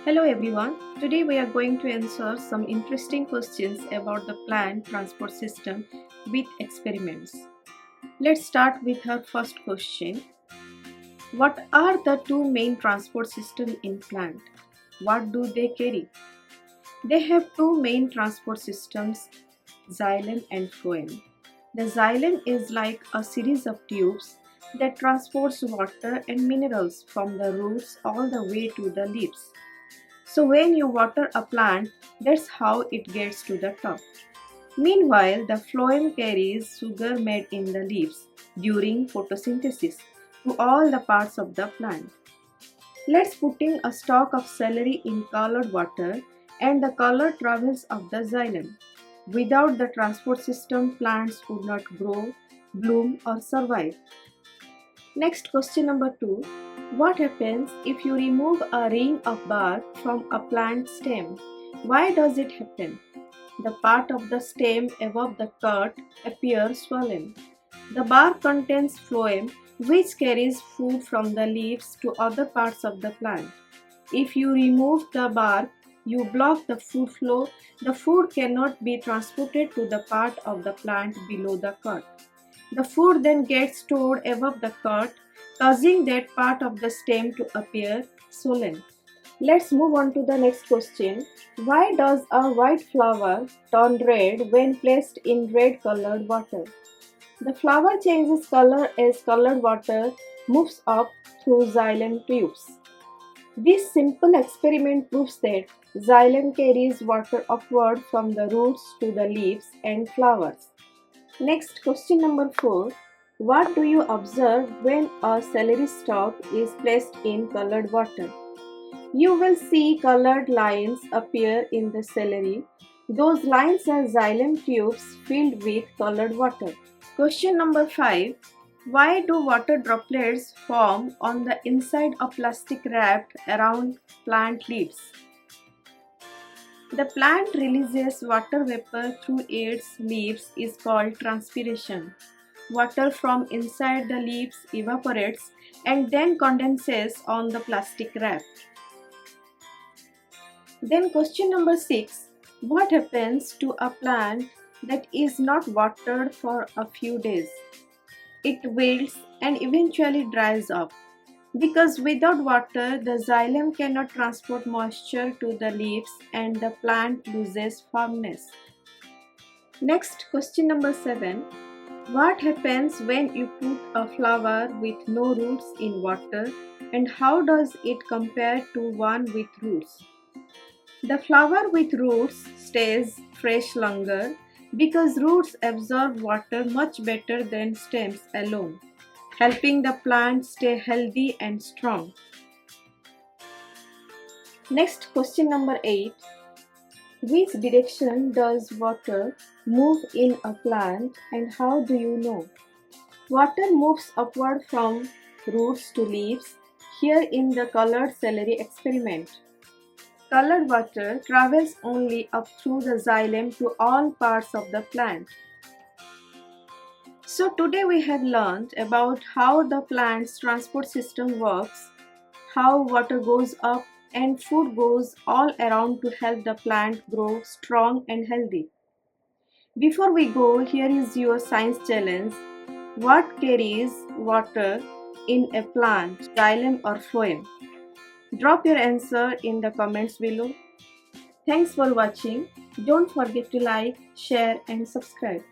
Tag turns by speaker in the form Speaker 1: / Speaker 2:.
Speaker 1: Hello everyone. Today we are going to answer some interesting questions about the plant transport system with experiments. Let's start with our first question. What are the two main transport systems in plant? What do they carry? They have two main transport systems, xylem and phloem. The xylem is like a series of tubes that transports water and minerals from the roots all the way to the leaves. So when you water a plant, that's how it gets to the top. Meanwhile, the phloem carries sugar made in the leaves during photosynthesis to all the parts of the plant. Let's put in a stalk of celery in colored water and the color travels up the xylem. Without the transport system, plants would not grow, bloom or survive. Next, question number 2. What happens if you remove a ring of bark from a plant stem? Why does it happen? The part of the stem above the cut appears swollen. The bark contains phloem, which carries food from the leaves to other parts of the plant. If you remove the bark, you block the food flow. The food cannot be transported to the part of the plant below the cut. The food then gets stored above the cut, causing that part of the stem to appear swollen. Let's move on to the next question. Why does a white flower turn red when placed in red colored water? The flower changes color as colored water moves up through xylem tubes. This simple experiment proves that xylem carries water upward from the roots to the leaves and flowers. Next, question number 4. What do you observe when a celery stalk is placed in colored water? You will see colored lines appear in the celery. Those lines are xylem tubes filled with colored water. Question number 5. Why do water droplets form on the inside of plastic wrapped around plant leaves? The plant releases water vapor through its leaves is called transpiration. Water from inside the leaves evaporates and then condenses on the plastic wrap. Then question number 6. What happens to a plant that is not watered for a few days? It wilts and eventually dries up. Because without water, the xylem cannot transport moisture to the leaves and the plant loses firmness. Next, question number 7. What happens when you put a flower with no roots in water and how does it compare to one with roots? The flower with roots stays fresh longer because roots absorb water much better than stems alone, helping the plant stay healthy and strong. Next, question number 8. Which direction does water move in a plant and how do you know? Water moves upward from roots to leaves, here in the colored celery experiment. Colored water travels only up through the xylem to all parts of the plant. So today we have learned about how the plant's transport system works, how water goes up and food goes all around to help the plant grow strong and healthy. Before we go, here is your science challenge. What carries water in a plant, xylem or phloem? Drop your answer in the comments below. Thanks for watching. Don't forget to like, share and subscribe.